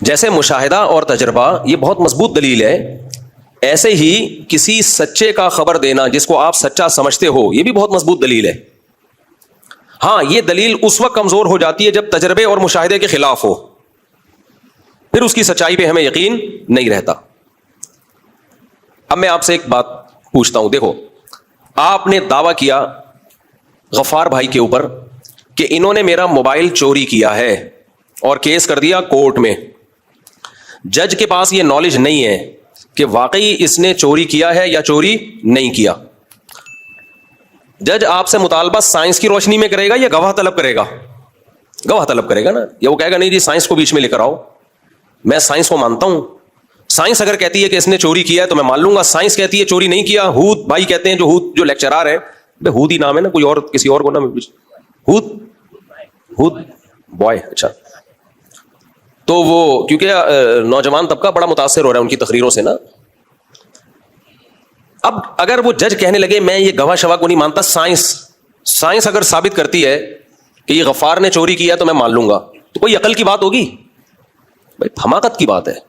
جیسے مشاہدہ اور تجربہ یہ بہت مضبوط دلیل ہے، ایسے ہی کسی سچے کا خبر دینا جس کو آپ سچا سمجھتے ہو یہ بھی بہت مضبوط دلیل ہے۔ ہاں، یہ دلیل اس وقت کمزور ہو جاتی ہے جب تجربے اور مشاہدے کے خلاف ہو، پھر اس کی سچائی پہ ہمیں یقین نہیں رہتا۔ اب میں آپ سے ایک بات پوچھتا ہوں، دیکھو آپ نے دعویٰ کیا غفار بھائی کے اوپر کہ انہوں نے میرا موبائل چوری کیا ہے اور کیس کر دیا کورٹ میں، جج کے پاس یہ نالج نہیں ہے کہ واقعی اس نے چوری کیا ہے یا چوری نہیں کیا۔ جج آپ سے مطالبہ سائنس کی روشنی میں کرے گا یا گواہ طلب کرے گا؟ گواہ طلب کرے گا نا، یا وہ کہے گا نہیں جی سائنس کو بیچ میں لے کر آؤ، میں سائنس کو مانتا ہوں، سائنس اگر کہتی ہے کہ اس نے چوری کیا ہے تو میں مان لوں گا، سائنس کہتی ہے چوری نہیں کیا۔ ہود بھائی کہتے ہیں جو لیکچرار ہے، ہود ہی نام ہے نا، کوئی اور کسی اور کو نہ، ہود بوائے، اچھا، تو وہ کیونکہ نوجوان طبقہ بڑا متاثر ہو رہا ہے ان کی تقریروں سے نا۔ اب اگر وہ جج کہنے لگے میں یہ گواہ شواہ کو نہیں مانتا، سائنس اگر ثابت کرتی ہے کہ یہ غفار نے چوری کیا تو میں مان لوں گا، تو کوئی عقل کی بات ہوگی؟ بھائی حماقت کی بات ہے۔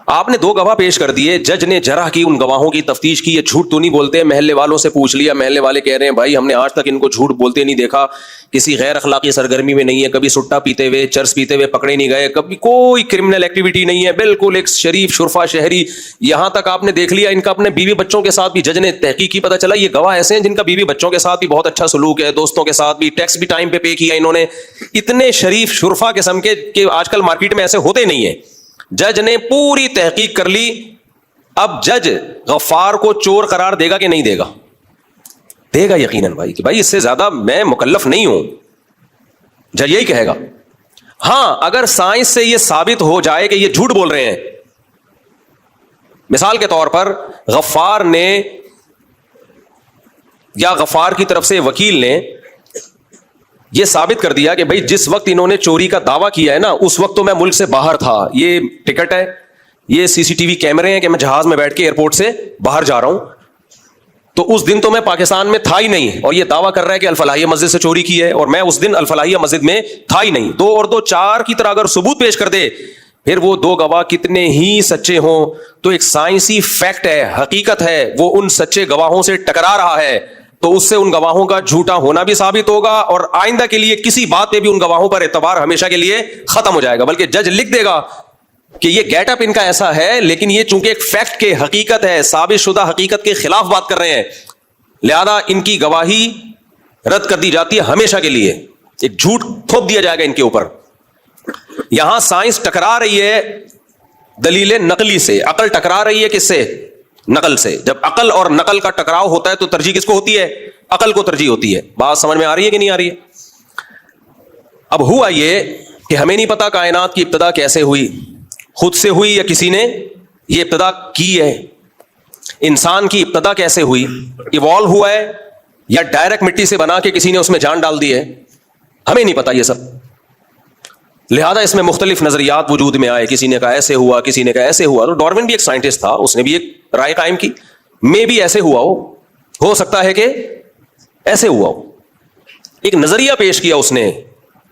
آپ نے 2 گواہ پیش کر دیے، جج نے جرح کی ان گواہوں کی تفتیش کی، یہ جھوٹ تو نہیں بولتے، محلے والوں سے پوچھ لیا، محلے والے کہہ رہے ہیں بھائی ہم نے آج تک ان کو جھوٹ بولتے نہیں دیکھا، کسی غیر اخلاقی سرگرمی میں نہیں ہے، کبھی سٹا پیتے ہوئے چرس پیتے ہوئے پکڑے نہیں گئے، کبھی کوئی کرمنل ایکٹیویٹی نہیں ہے، بالکل ایک شریف شرفا شہری۔ یہاں تک آپ نے دیکھ لیا ان کا اپنے بیوی بچوں کے ساتھ بھی، جج نے تحقیق کی، پتہ چلا یہ گواہ ایسے ہیں جن کا بیوی بچوں کے ساتھ بھی بہت اچھا سلوک ہے، دوستوں کے ساتھ بھی، ٹیکس بھی ٹائم پہ پے کیا انہوں نے، اتنے شریف شرفا قسم کے کہ آج کل مارکیٹ میں ایسے ہوتے نہیں ہیں۔ جج نے پوری تحقیق کر لی، اب جج غفار کو چور قرار دے گا کہ نہیں دے گا؟ دے گا یقیناً بھائی، کہ بھائی اس سے زیادہ میں مکلف نہیں ہوں، جج یہی کہے گا۔ ہاں اگر سائنس سے یہ ثابت ہو جائے کہ یہ جھوٹ بول رہے ہیں، مثال کے طور پر غفار نے یا غفار کی طرف سے وکیل نے یہ ثابت کر دیا کہ بھائی جس وقت انہوں نے چوری کا دعویٰ کیا ہے نا اس وقت تو میں ملک سے باہر تھا، یہ ٹکٹ ہے، یہ CCTV کیمرے ہیں کہ میں جہاز میں بیٹھ کے ایئرپورٹ سے باہر جا رہا ہوں، تو اس دن تو میں پاکستان میں تھا ہی نہیں، اور یہ دعویٰ کر رہا ہے کہ الفلاحیہ مسجد سے چوری کی ہے اور میں اس دن الفلاحیہ مسجد میں تھا ہی نہیں۔ 2 اور 2 4 کی طرح اگر ثبوت پیش کر دے، پھر وہ 2 گواہ کتنے ہی سچے ہوں تو ایک سائنسی فیکٹ ہے، حقیقت ہے، وہ ان سچے گواہوں سے ٹکرا رہا ہے، تو اس سے ان گواہوں کا جھوٹا ہونا بھی ثابت ہوگا، اور آئندہ کے لیے کسی بات پہ بھی ان گواہوں پر اعتبار ہمیشہ کے لیے ختم ہو جائے گا۔ بلکہ جج لکھ دے گا کہ یہ گیٹ اپ ان کا ایسا ہے، لیکن یہ چونکہ ایک فیکٹ کے حقیقت ہے، ثابت شدہ حقیقت کے خلاف بات کر رہے ہیں، لہذا ان کی گواہی رد کر دی جاتی ہے ہمیشہ کے لیے، ایک جھوٹ تھوپ دیا جائے گا ان کے اوپر۔ یہاں سائنس ٹکرا رہی ہے دلیل نقلی سے، عقل ٹکرا رہی ہے کس سے؟ نقل سے۔ جب عقل اور نقل کا ٹکراؤ ہوتا ہے تو ترجیح کس کو ہوتی ہے؟ عقل کو ترجیح ہوتی ہے۔ بات سمجھ میں آ رہی ہے کہ نہیں آ رہی ہے؟ اب ہوا یہ کہ ہمیں نہیں پتا کائنات کی ابتدا کیسے ہوئی، خود سے ہوئی یا کسی نے یہ ابتدا کی ہے، انسان کی ابتدا کیسے ہوئی، ایوالو ہوا ہے یا ڈائریکٹ مٹی سے بنا کے کسی نے اس میں جان ڈال دی ہے، ہمیں نہیں پتا یہ سب۔ لہذا اس میں مختلف نظریات وجود میں آئے، کسی نے کہا ایسے ہوا، کسی نے کہا ایسے ہوا۔ تو ڈارون بھی ایک سائنٹسٹ تھا، اس نے بھی ایک رائے قائم کی، میں بھی ایسے ہوا ہو سکتا ہے کہ ایسے ہوا ہو، ایک نظریہ پیش کیا اس نے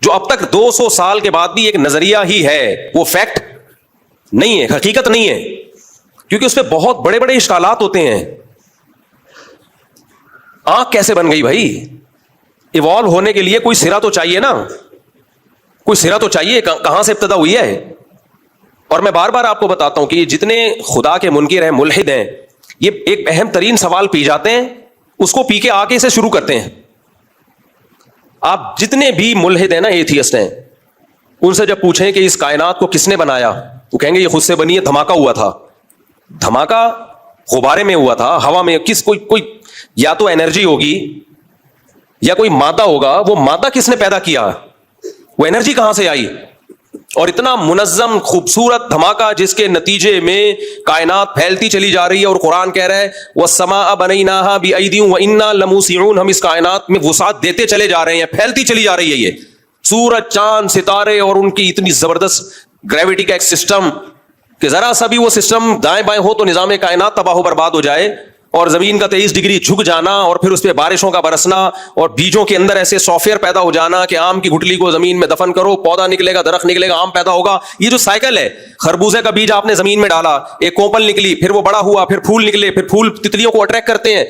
جو اب تک 200 سال کے بعد بھی ایک نظریہ ہی ہے، وہ فیکٹ نہیں ہے، حقیقت نہیں ہے، کیونکہ اس پہ بہت بڑے بڑے اشکالات ہوتے ہیں۔ آنکھ کیسے بن گئی بھائی؟ ایوالو ہونے کے لیے کوئی سرا تو چاہیے نا، کوئی سرا تو چاہیے، کہاں سے ابتدا ہوئی ہے؟ اور میں بار بار آپ کو بتاتا ہوں کہ یہ جتنے خدا کے منکر ہیں، ملحد ہیں، یہ ایک اہم ترین سوال پی جاتے ہیں، اس کو پی کے آگے سے شروع کرتے ہیں۔ آپ جتنے بھی ملحد ہیں نا، ایتھیسٹ ہیں، ان سے جب پوچھیں کہ اس کائنات کو کس نے بنایا، وہ کہیں گے یہ خود سے بنی ہے، دھماکہ ہوا تھا۔ دھماکہ غبارے میں ہوا تھا، ہوا میں، کوئی یا تو انرجی ہوگی یا کوئی مادہ ہوگا، وہ مادہ کس نے پیدا کیا، وہ انرجی کہاں سے آئی؟ اور اتنا منظم خوبصورت دھماکہ جس کے نتیجے میں کائنات پھیلتی چلی جا رہی ہے، اور قرآن کہہ رہا ہے وَالسَّمَاءَ بَنَيْنَاهَا بِأَيْدٍ وَإِنَّا لَمُوسِعُونَ، ہم اس کائنات میں وسعت دیتے چلے جا رہے ہیں، پھیلتی چلی جا رہی ہے۔ یہ سورج، چاند، ستارے اور ان کی اتنی زبردست گریوٹی کا ایک سسٹم کہ ذرا سا بھی وہ سسٹم دائیں بائیں ہو تو نظام کائنات تباہ و برباد ہو جائے، اور زمین کا 23 ڈگری جھک جانا اور پھر اس پہ بارشوں کا برسنا اور بیجوں کے اندر ایسے سافٹ ویئر پیدا ہو جانا کہ آم کی گٹلی کو زمین میں دفن کرو، پودا نکلے گا، درخت نکلے گا، آم پیدا ہوگا. یہ جو سائیکل ہے، خربوزے کا بیج آپ نے زمین میں ڈالا، ایک کوپل نکلی، پھر وہ بڑا ہوا، پھر پھول نکلے، پھر پھول تتلیوں کو اٹریکٹ کرتے ہیں،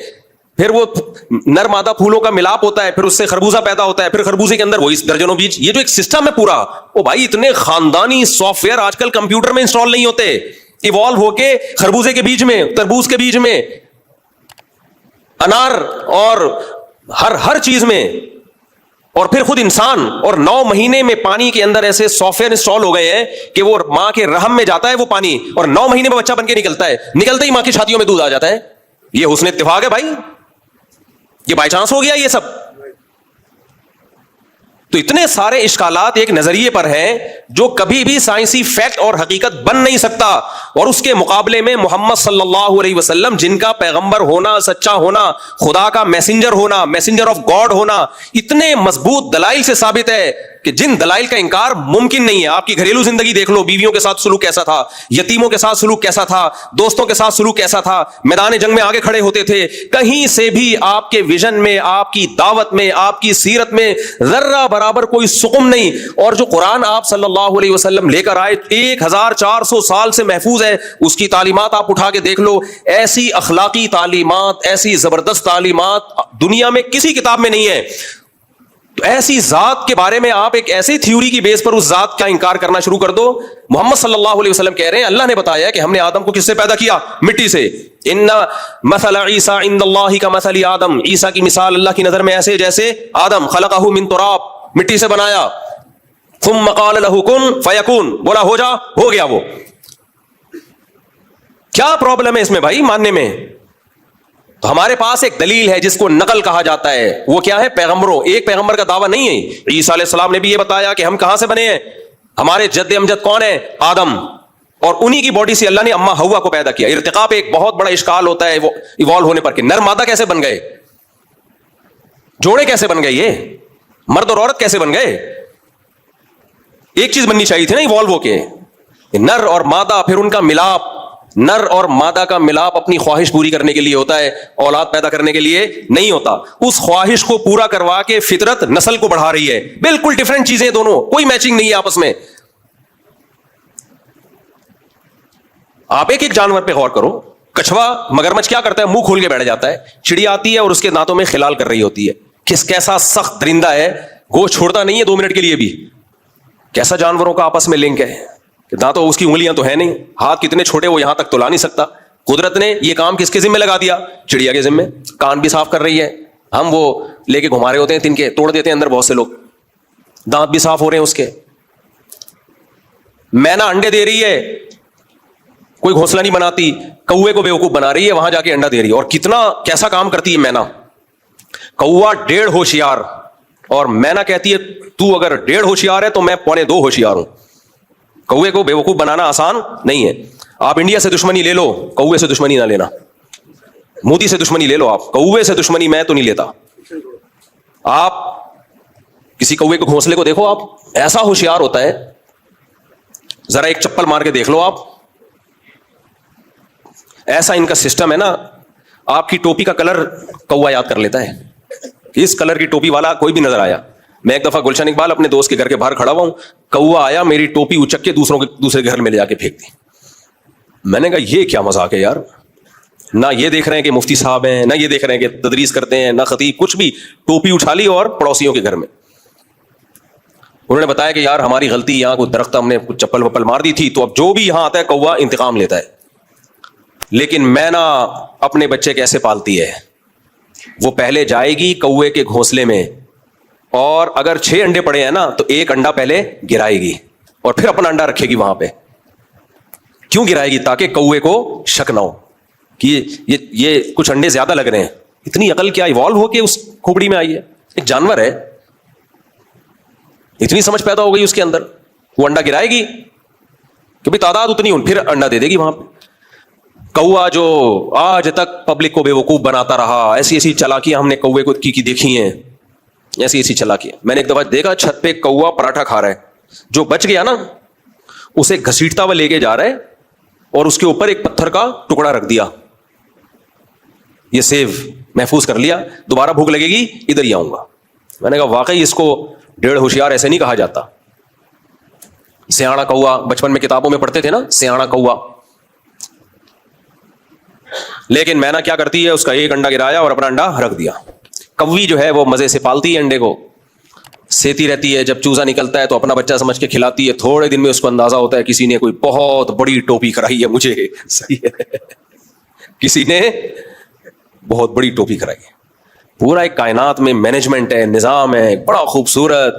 پھر وہ نر مادہ پھولوں کا ملاپ ہوتا ہے، پھر اس سے خربوزہ پیدا ہوتا ہے، پھر خربوزے کے اندر وہی درجنوں بیج. یہ جو ایک سسٹم ہے پورا، او بھائی اتنے خاندانی سافٹ ویئر آج کل کمپیوٹر میں انسٹال نہیں ہوتے، ایوالو ہو کے خربوزے کے بیج میں، تربوز کے بیج میں، انار اور ہر چیز میں، اور پھر خود انسان. اور 9 مہینے میں پانی کے اندر ایسے سافٹ ویئر انسٹال ہو گئے ہیں کہ وہ ماں کے رحم میں جاتا ہے وہ پانی، اور 9 مہینے میں بچہ بن کے نکلتا ہے، نکلتے ہی ماں کی چھاتیوں میں دودھ آ جاتا ہے. یہ حسن اتفاق ہے بھائی؟ یہ بائی چانس ہو گیا یہ سب؟ تو اتنے سارے اشکالات ایک نظریے پر ہیں جو کبھی بھی سائنسی فیکٹ اور حقیقت بن نہیں سکتا، اور اس کے مقابلے میں محمد صلی اللہ علیہ وسلم جن کا پیغمبر ہونا، سچا ہونا، خدا کا میسنجر ہونا، میسنجر آف گاڈ ہونا اتنے مضبوط دلائل سے ثابت ہے کہ جن دلائل کا انکار ممکن نہیں ہے. آپ کی گھریلو زندگی دیکھ لو، بیویوں کے ساتھ سلوک کیسا تھا، یتیموں کے ساتھ سلوک کیسا تھا، دوستوں کے ساتھ سلوک کیسا تھا، میدان جنگ میں آگے کھڑے ہوتے تھے. کہیں سے بھی آپ کے ویژن میں، آپ کی دعوت میں، آپ کی سیرت میں ذرہ برابر کوئی سقم نہیں. اور جو قرآن آپ صلی اللہ علیہ وسلم لے کر آئے 1400 سال سے محفوظ ہے، اس کی تعلیمات آپ اٹھا کے دیکھ لو. ایسی اخلاقی تعلیمات، ایسی زبردست تعلیمات دنیا میں کسی کتاب میں نہیں ہے. تو ایسی ذات کے بارے میں آپ ایک ایسی تھیوری کی بیس پر اس ذات کا انکار کرنا شروع کر دو. محمد صلی اللہ علیہ وسلم کہہ رہے ہیں اللہ نے بتایا کہ ہم نے آدم کو کس سے پیدا کیا؟ مٹی سے. ان مثل عیسیٰ عند اللہ کمثل آدم، عیسیٰ کی مثال اللہ کی نظر میں ایسے جیسے آدم، خلقہ من تراب، مٹی سے بنایا، ثم قال له کن فیکون، بولا ہو جا، ہو گیا. وہ کیا پرابلم ہے اس میں بھائی ماننے میں؟ تو ہمارے پاس ایک دلیل ہے جس کو نقل کہا جاتا ہے. وہ کیا ہے؟ پیغمبروں. ایک پیغمبر کا دعویٰ نہیں ہے. عیسیٰ علیہ السلام نے بھی یہ بتایا کہ ہم کہاں سے بنے ہیں، ہمارے جد امجد کون ہے؟ آدم، اور انہی کی باڈی سے اللہ نے اماں حوا کو پیدا کیا. ارتقاء پہ ایک بہت بڑا اشکال ہوتا ہے وہ ایوالو ہونے پر کہ نر مادہ کیسے بن گئے، جوڑے کیسے بن گئے، یہ مرد اور عورت کیسے بن گئے؟ ایک چیز بننی چاہیے تھی نا ایوالو ہو کے، نر اور مادہ، پھر ان کا ملاپ. نر اور مادہ کا ملاپ اپنی خواہش پوری کرنے کے لیے ہوتا ہے، اولاد پیدا کرنے کے لیے نہیں ہوتا. اس خواہش کو پورا کروا کے فطرت نسل کو بڑھا رہی ہے. بالکل ڈفرینٹ چیزیں دونوں، کوئی میچنگ نہیں ہے آپس میں. آپ ایک جانور پہ غور کرو. کچھوا، مگرمچھ کیا کرتا ہے؟ منہ کھول کے بیٹھ جاتا ہے. چڑیا آتی ہے اور اس کے دانتوں میں خلال کر رہی ہوتی ہے. کیسا سخت درندہ ہے، گوشت چھوڑتا نہیں ہے 2 منٹ کے لیے بھی. کیسا جانوروں کا آپس میں لنک ہے کہ دانتوں، اس کی انگلیاں تو ہے نہیں، ہاتھ کتنے چھوٹے وہ یہاں تک تو لا نہیں سکتا. قدرت نے یہ کام کس کے ذمہ لگا دیا؟ چڑیا کے ذمہ. کان بھی صاف کر رہی ہے. ہم وہ لے کے گھما رہے ہوتے ہیں، تن کے توڑ دیتے ہیں اندر بہت سے لوگ. دانت بھی صاف ہو رہے ہیں اس کے. مینا انڈے دے رہی ہے، کوئی گھونسلہ نہیں بناتی، کوے کو بیوقوف بنا رہی ہے، وہاں جا کے انڈا دے رہی ہے. اور کیسا کام کرتی ہے مینا. کوا 1.5 ہوشیار، اور مینا کہتی ہے تو اگر 1.5 ہوشیار ہے تو میں 2.25 ہوشیار ہوں. کوے کو بیوقوف بنانا آسان نہیں ہے. آپ انڈیا سے دشمنی لے لو، کوے سے دشمنی نہ لینا. مودی سے دشمنی لے لو، آپ کوے سے دشمنی میں تو نہیں لیتا. آپ کسی کوے کے گھونسلے کو دیکھو، آپ ایسا ہوشیار ہوتا ہے، ذرا ایک چپل مار کے دیکھ لو آپ. ایسا ان کا سسٹم ہے نا. آپ کی ٹوپی کا کلر کوا یاد کر لیتا ہے کہ اس کلر کی ٹوپی والا کوئی بھی نظر آیا. میں ایک دفعہ گلشن اقبال اپنے دوست کے گھر کے باہر کھڑا ہوا ہوں، کوا آیا، میری ٹوپی اچک کے دوسرے گھر میں لے جا کے پھینک دی. میں نے کہا یہ کیا مذاق ہے یار. نہ یہ دیکھ رہے ہیں کہ مفتی صاحب ہیں، نہ یہ دیکھ رہے ہیں کہ تدریس کرتے ہیں، نہ خطیب، کچھ بھی. ٹوپی اٹھا لی اور پڑوسیوں کے گھر میں. انہوں نے بتایا کہ یار ہماری غلطی، یہاں کوئی درخت ہم نے کچھ چپل وپل مار دی تھی، تو اب جو بھی یہاں آتا ہے کوا انتقام لیتا ہے. لیکن مینا اپنے بچے کیسے پالتی ہے؟ وہ پہلے جائے گی کوے کے گھونسلے میں، اور اگر 6 انڈے پڑے ہیں نا تو 1 انڈا پہلے گرائے گی اور پھر اپنا انڈا رکھے گی وہاں پہ. کیوں گرائے گی؟ تاکہ کوے کو شک نہ ہو کہ یہ کچھ انڈے زیادہ لگ رہے ہیں. اتنی عقل کیا ایوالو ہو کے اس کھوپڑی میں آئی ہے. ایک جانور ہے، اتنی سمجھ پیدا ہو گئی اس کے اندر. وہ انڈا گرائے گی کہ بھی تعداد اتنی ہو، پھر انڈا دے دے گی وہاں پہ. کوا جو آج تک پبلک کو بے وقوف بناتا رہا، ایسی چالاکیاں ہم نے کوے کو کی دیکھی ہیں، ایسی چالاکیاں. میں نے ایک دفعہ دیکھا چھت پہ کوا پراٹھا کھا رہا ہے، جو بچ گیا نا اسے گھسیٹتا ہوا لے کے جا رہا ہے اور اس کے اوپر ایک پتھر کا ٹکڑا رکھ دیا. یہ سیو محفوظ کر لیا, دوبارہ بھوک لگے گی ادھر ہی آؤں گا. میں نے کہا واقعی اس کو ڈیڑھ ہوشیار ایسے نہیں کہا جاتا. سیاڑا کوا, بچپن میں کتابوں میں پڑھتے تھے نا, سیاڑا کوا. لیکن مینا کیا کرتی ہے, اس کا ایک انڈا گرایا اور اپنا انڈا رکھ دیا. کوی جو ہے وہ مزے سے پالتی ہے انڈے کو, سیتی رہتی ہے, جب چوزا نکلتا ہے تو اپنا بچہ سمجھ کے کھلاتی ہے. تھوڑے دن میں اس کو اندازہ ہوتا ہے کسی نے کوئی بہت بڑی ٹوپی کرائی ہے مجھے. صحیح ہے, کسی نے بہت بڑی ٹوپی کرائی ہے. پورا ایک کائنات میں مینجمنٹ ہے, نظام ہے بڑا خوبصورت,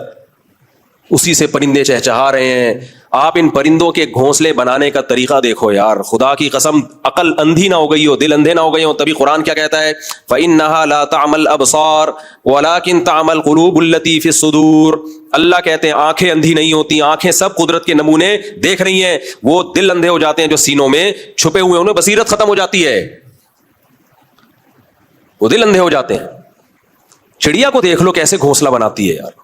اسی سے پرندے چہچہا رہے ہیں. آپ ان پرندوں کے گھونسلے بنانے کا طریقہ دیکھو یار, خدا کی قسم عقل اندھی نہ ہو گئی ہو, دل اندھے نہ ہو گئے ہو. تبھی قرآن کیا کہتا ہے, فَإِنَّهَا لَا تَعْمَى الْأَبْصَارُ وَلَكِنْ تَعْمَى الْقُلُوبُ الَّتِي فِي الصُّدُورِ. اللہ کہتے ہیں آنکھیں اندھی نہیں ہوتی, آنکھیں سب قدرت کے نمونے دیکھ رہی ہیں, وہ دل اندھے ہو جاتے ہیں جو سینوں میں چھپے ہوئے, انہیں بصیرت ختم ہو جاتی ہے, وہ دل اندھے ہو جاتے ہیں. چڑیا کو دیکھ لو کیسے گھونسلہ بناتی ہے یار,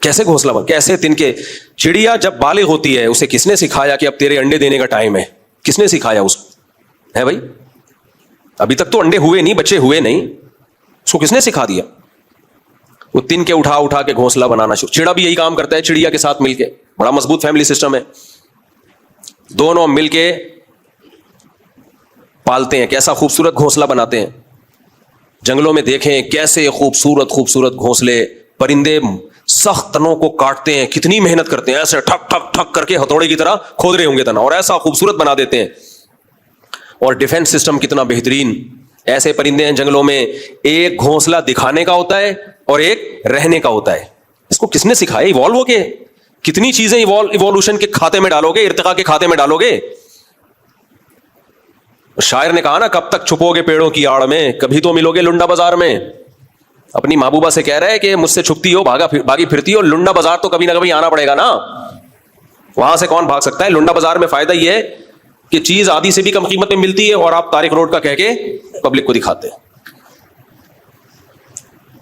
کیسے گھونسلہ بنا, کیسے تن کے. چڑیا جب بالغ ہوتی ہے اسے کس نے سکھایا کہ اب تیرے انڈے دینے کا ٹائم ہے؟ کس نے سکھایا اس کو؟ ہے بھائی, ابھی تک تو انڈے ہوئے نہیں, بچے ہوئے نہیں, اس کو کس نے سکھا دیا؟ وہ تن کے اٹھا اٹھا کے گھونسلہ بنانا شروع. چڑا بھی یہی کام کرتا ہے چڑیا کے ساتھ مل کے, بڑا مضبوط فیملی سسٹم ہے, دونوں مل کے پالتے ہیں. کیسا خوبصورت گھونسلہ بناتے ہیں. جنگلوں میں دیکھیں کیسے خوبصورت خوبصورت گھونسلے, پرندے سخت تنوں کو کاٹتے ہیں, کتنی محنت کرتے ہیں, ایسے ٹھک ٹھک ٹھک کر کے ہتھوڑے کی طرح کھود رہے ہوں گے تنا, اور ایسا خوبصورت بنا دیتے ہیں. اور ڈیفنس سسٹم کتنا بہترین. ایسے پرندے ہیں جنگلوں میں, ایک گھونسلہ دکھانے کا ہوتا ہے اور ایک رہنے کا ہوتا ہے. اس کو کس نے سکھایا؟ ایوالو ہو کے کتنی چیزیں ایوولوشن کے کھاتے میں ڈالو گے, ارتقاء کے کھاتے میں ڈالو گے. شاعر نے کہا نا, کب تک چھپو گے پیڑوں کی آڑ میں, کبھی تو ملو گے لنڈا بازار میں. اپنی محبوبہ سے کہہ رہے ہے کہ مجھ سے چھپتی ہو, بھاگی پھرتی ہو, لنڈا بازار تو کبھی نہ کبھی آنا پڑے گا نا. وہاں سے کون بھاگ سکتا ہے؟ لنڈا بازار میں فائدہ یہ ہے کہ چیز آدھی سے بھی کم قیمت میں ملتی ہے, اور آپ طارق روڈ کا کہہ کے پبلک کو دکھاتے ہیں.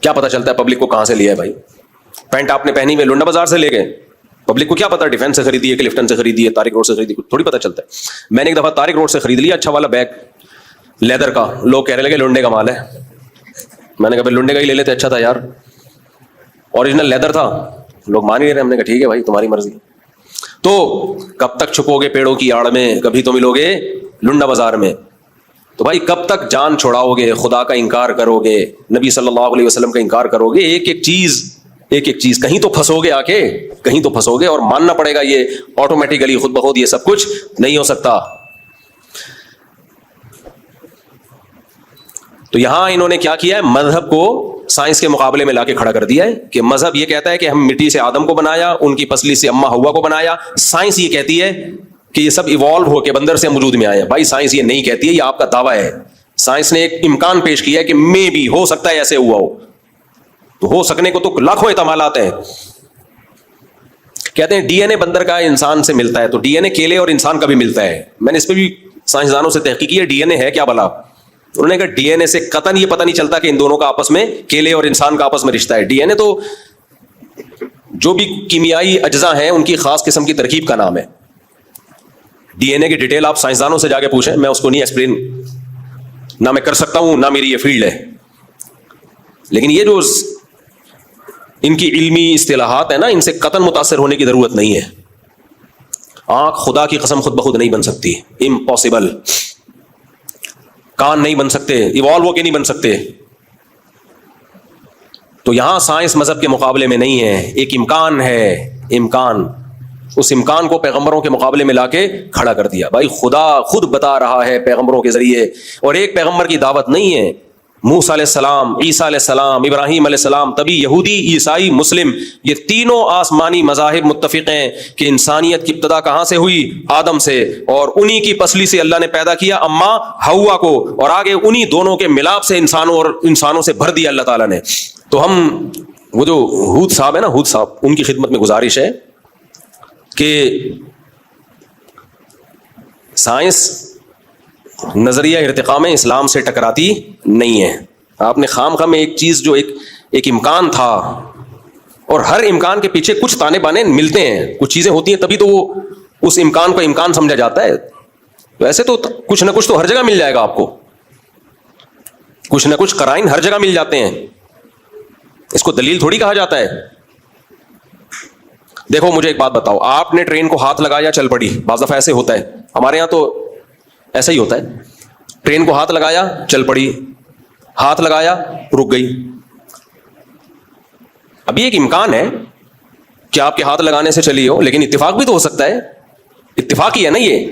کیا پتا چلتا ہے پبلک کو کہاں سے لیا ہے بھائی؟ پینٹ آپ نے پہنی ہوئی لنڈا بازار سے لے گئے, پبلک کو کیا پتا ڈیفینس سے خریدی ہے, کلفٹن سے خریدی ہے, طارق روڈ سے خریدی, تھوڑی پتا چلتا ہے. میں نے ایک دفعہ طارق روڈ سے خرید لیا اچھا والا بیگ لیدر کا, لوگ کہنے لگے لنڈے کا مال ہے. میں نے کہا لنڈے کا ہی لے لیتے, اچھا تھا یار, اوریجنل لیدر تھا. لوگ مان ہی نہیں رہے. ہم نے کہا ٹھیک ہے بھائی تمہاری مرضی. تو کب تک چھپو گے پیڑوں کی آڑ میں, کبھی تو ملو گے لنڈا بازار میں. تو بھائی کب تک جان چھوڑاؤ گے, خدا کا انکار کرو گے, نبی صلی اللہ علیہ وسلم کا انکار کرو گے, ایک ایک چیز کہیں تو پھنسو گے, آ کے کہیں تو پھنسو گے. اور ماننا پڑے گا یہ آٹومیٹیکلی خود بخود یہ سب کچھ نہیں ہو سکتا. تو یہاں انہوں نے کیا کیا ہے, مذہب کو سائنس کے مقابلے میں لا کے کھڑا کر دیا ہے کہ مذہب یہ کہتا ہے کہ ہم مٹی سے آدم کو بنایا, ان کی پسلی سے اماں ہوا کو بنایا. سائنس یہ کہتی ہے کہ یہ سب ایوالو ہو کے بندر سے وجود میں آئے ہیں. بھائی سائنس یہ نہیں کہتی ہے, یہ آپ کا دعویٰ ہے. سائنس نے ایک امکان پیش کیا ہے کہ مے بھی ہو سکتا ہے ایسے ہوا ہو. تو ہو سکنے کو تو لاکھوں احتمالات ہیں. کہتے ہیں ڈی این اے بندر کا انسان سے ملتا ہے, تو ڈی این اے کیلے اور انسان کا بھی ملتا ہے. میں نے اس پہ بھی سائنسدانوں سے تحقیق کی ہے, ڈی این اے ہے کیا بلا. انہوں نے کہا ڈی این اے سے قطعاً یہ پتہ نہیں چلتا کہ ان دونوں کا آپس میں, کیلے اور انسان کا آپس میں رشتہ ہے. ڈی این اے تو جو بھی کیمیائی اجزاء ہیں ان کی خاص قسم کی ترکیب کا نام ہے. ڈی این اے کی ڈیٹیل آپ سائنسدانوں سے جا کے پوچھیں, میں اس کو نہیں ایکسپلین نہ میں کر سکتا ہوں, نہ میری یہ فیلڈ ہے. لیکن یہ جو ان کی علمی اصطلاحات ہیں نا, ان سے قطعاً متاثر ہونے کی ضرورت نہیں ہے. آنکھ خدا کی قسم خود بخود نہیں بن سکتی, امپاسبل. کان نہیں بن سکتے, ایوالو ہو کے نہیں بن سکتے. تو یہاں سائنس مذہب کے مقابلے میں نہیں ہے, ایک امکان ہے, امکان. اس امکان کو پیغمبروں کے مقابلے میں لا کے کھڑا کر دیا. بھائی خدا خود بتا رہا ہے پیغمبروں کے ذریعے, اور ایک پیغمبر کی دعوت نہیں ہے. موسیٰ علیہ السلام, عیسیٰ علیہ السلام, ابراہیم علیہ السلام, تبھی یہودی, عیسائی, مسلم, یہ تینوں آسمانی مذاہب متفق ہیں کہ انسانیت کی ابتدا کہاں سے ہوئی؟ آدم سے, اور انہی کی پسلی سے اللہ نے پیدا کیا اماں ہوا کو, اور آگے انہی دونوں کے ملاپ سے انسانوں سے بھر دیا اللہ تعالیٰ نے. تو ہم وہ جو ہود صاحب ہے نا, ہود صاحب, ان کی خدمت میں گزارش ہے کہ سائنس نظریہ ارتقاء میں اسلام سے ٹکراتی نہیں ہے. آپ نے خام میں ایک چیز جو ایک امکان تھا, اور ہر امکان کے پیچھے کچھ تانے بانے ملتے ہیں, کچھ چیزیں ہوتی ہیں تبھی تو وہ اس امکان کو امکان سمجھا جاتا ہے. ویسے تو کچھ نہ کچھ تو ہر جگہ مل جائے گا آپ کو. کچھ نہ کچھ قرائن ہر جگہ مل جاتے ہیں, اس کو دلیل تھوڑی کہا جاتا ہے. دیکھو مجھے ایک بات بتاؤ, آپ نے ٹرین کو ہاتھ لگایا چل پڑی, بعض دفعہ ایسے ہوتا ہے, ہمارے یہاں تو ایسا ہی ہوتا ہے, ٹرین کو ہاتھ لگایا چل پڑی, ہاتھ لگایا رک گئی. ابھی ایک امکان ہے کہ آپ کے ہاتھ لگانے سے چلی ہو, لیکن اتفاق بھی تو ہو سکتا ہے, اتفاق ہی ہے نا یہ.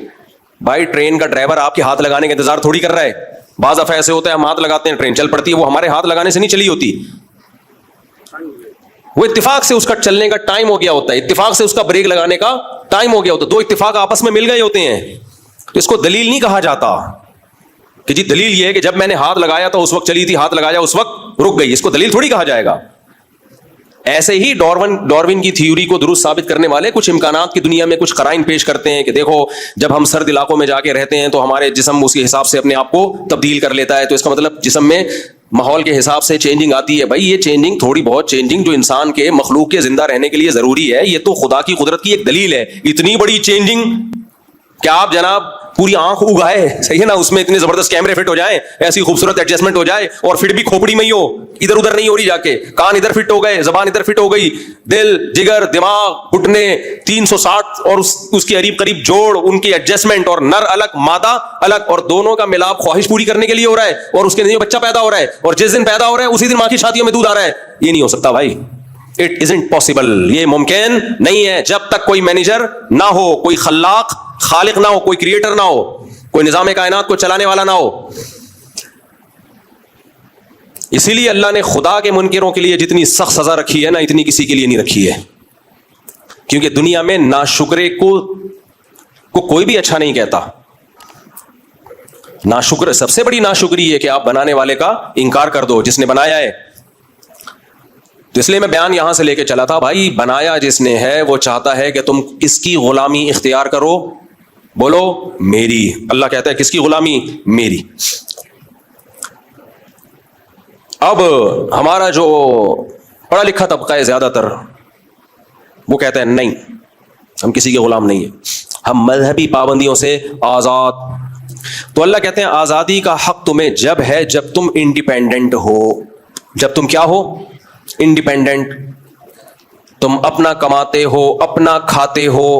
بھائی ٹرین کا ڈرائیور آپ کے ہاتھ لگانے کا انتظار تھوڑی کر رہا ہے. بعض دفعہ ایسے ہوتا ہے ہم ہاتھ لگاتے ہیں ٹرین چل پڑتی ہے, وہ ہمارے ہاتھ لگانے سے نہیں چلی ہوتی, وہ اتفاق سے اس کا چلنے کا ٹائم ہو گیا ہوتا ہے, اتفاق سے اس کا بریک لگانے کا ٹائم ہو گیا ہوتا ہے, دو اتفاق آپس میں مل گئے ہوتے ہیں. تو اس کو دلیل نہیں کہا جاتا کہ جی دلیل یہ ہے کہ جب میں نے ہاتھ لگایا تو اس وقت چلی تھی, ہاتھ لگایا اس وقت رک گئی, اس کو دلیل تھوڑی کہا جائے گا. ایسے ہی ڈاروین کی تھیوری کو درست ثابت کرنے والے کچھ امکانات کی دنیا میں کچھ قرائن پیش کرتے ہیں کہ دیکھو جب ہم سرد علاقوں میں جا کے رہتے ہیں تو ہمارے جسم اس کے حساب سے اپنے آپ کو تبدیل کر لیتا ہے, تو اس کا مطلب جسم میں ماحول کے حساب سے چینجنگ آتی ہے. بھائی یہ چینجنگ تھوڑی بہت چینجنگ جو انسان کے مخلوق کے زندہ رہنے کے لیے ضروری ہے, یہ تو خدا کی قدرت کی ایک دلیل ہے. اتنی بڑی چینجنگ کیا آپ جناب پوری آنکھ اگائے, صحیح ہے نا, اس میں اتنے زبردست کیمرے فٹ ہو جائیں, ایسی خوبصورت ایڈجسٹمنٹ ہو جائے, اور فٹ بھی کھوپڑی میں ہی ہو, ادھر ادھر نہیں ہو رہی, جا کے کان ادھر فٹ ہو گئے, زبان ادھر فٹ ہو گئی, دل جگر دماغ گھٹنے 360 اور اس کے قریب قریب جوڑ, ان کی ایڈجسٹمنٹ, اور نر الگ مادہ الگ, اور دونوں کا ملاپ خواہش پوری کرنے کے لیے ہو رہا ہے, اور اس کے لیے بچہ پیدا ہو رہا ہے, اور جس دن پیدا ہو رہا ہے اسی دن ماں کی شادیوں میں دودھ آ رہا ہے. یہ نہیں ہو سکتا بھائی, اٹ ازنٹ پاسبل, یہ ممکن نہیں ہے جب تک کوئی مینیجر نہ ہو, کوئی خالق نہ ہو, کوئی کریٹر نہ ہو, کوئی نظام کائنات کو چلانے والا نہ ہو. اسی لیے اللہ نے خدا کے منکروں کے لیے جتنی سخت سزا رکھی ہے نا, اتنی کسی کے لیے نہیں رکھی ہے, کیونکہ دنیا میں ناشکرے کو کوئی بھی اچھا نہیں کہتا. ناشکر سب سے بڑی ناشکری ہے کہ آپ بنانے والے کا انکار کر دو, جس نے بنایا ہے. تو اس لیے میں بیان یہاں سے لے کے چلا تھا, بھائی بنایا جس نے ہے وہ چاہتا ہے کہ تم کس کی غلامی اختیار کرو, بولو میری. اللہ کہتا ہے کس کی غلامی, میری. اب ہمارا جو پڑھا لکھا طبقہ ہے زیادہ تر, وہ کہتا ہے نہیں ہم کسی کے غلام نہیں ہیں, ہم مذہبی پابندیوں سے آزاد. تو اللہ کہتے ہیں آزادی کا حق تمہیں جب ہے جب تم انڈیپینڈنٹ ہو. جب تم کیا ہو, انڈیپینڈنٹ, تم اپنا کماتے ہو, اپنا کھاتے ہو.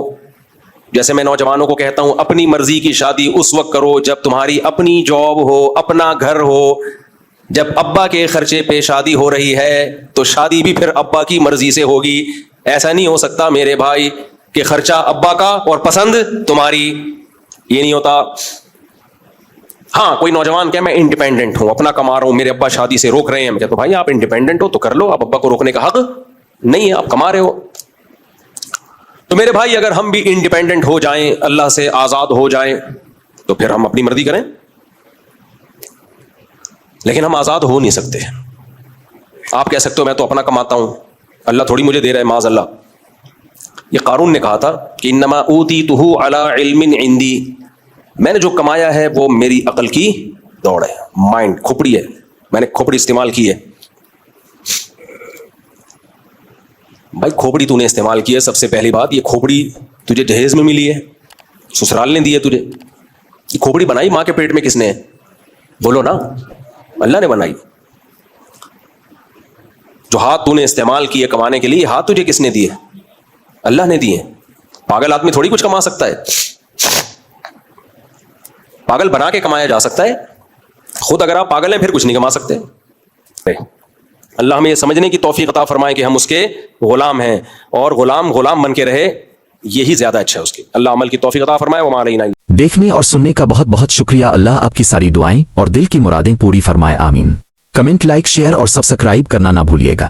جیسے میں نوجوانوں کو کہتا ہوں اپنی مرضی کی شادی اس وقت کرو جب تمہاری اپنی جاب ہو, اپنا گھر ہو. جب ابا کے خرچے پہ شادی ہو رہی ہے تو شادی بھی پھر ابا کی مرضی سے ہوگی. ایسا نہیں ہو سکتا میرے بھائی کہ خرچہ ابا کا اور پسند تمہاری, یہ نہیں ہوتا. ہاں کوئی نوجوان کہ میں انڈیپینڈنٹ ہوں, اپنا کما رہا ہوں, میرے ابا شادی سے روک رہے ہیں, میں کہتا ہوں بھائی آپ انڈیپینڈنٹ ہو تو کر لو, آپ ابا کو روکنے کا حق نہیں ہے, آپ کما رہے ہو. تو میرے بھائی اگر ہم بھی انڈیپینڈنٹ ہو جائیں, اللہ سے آزاد ہو جائیں, تو پھر ہم اپنی مرضی کریں. لیکن ہم آزاد ہو نہیں سکتے. آپ کہہ سکتے ہو میں تو اپنا کماتا ہوں, اللہ تھوڑی مجھے دے رہا ہے, معاذ اللہ. یہ قارون نے کہا تھا کہ انما اوتیتہ علی علم عندی, میں نے جو کمایا ہے وہ میری عقل کی دوڑ ہے, مائنڈ, کھوپڑی ہے, میں نے کھوپڑی استعمال کی ہے. بھائی کھوپڑی تو نے استعمال کی ہے, سب سے پہلی بات یہ کھوپڑی تجھے جہیز میں ملی ہے, سسرال نے دی ہے تجھے. یہ کھوپڑی بنائی ماں کے پیٹ میں کس نے, بولو نا, اللہ نے بنائی. جو ہاتھ تو نے استعمال کیے کمانے کے لیے, ہاتھ تجھے کس نے دیے, اللہ نے دیے. پاگل آدمی تھوڑی کچھ کما سکتا ہے, پاگل بنا کے کمایا جا سکتا ہے, خود اگر آپ پاگل ہیں پھر کچھ نہیں کما سکتے. اللہ ہمیں یہ سمجھنے کی توفیق عطا فرمائے کہ ہم اس کے غلام ہیں, اور غلام بن کے رہے, یہی زیادہ اچھا ہے اس کی. اللہ عمل کی توفیق عطا فرمائے. وما علینا. دیکھنے اور سننے کا بہت بہت شکریہ. اللہ آپ کی ساری دعائیں اور دل کی مرادیں پوری فرمائے. آمین. کمنٹ, لائک, شیئر اور سبسکرائب کرنا نہ بھولیے گا.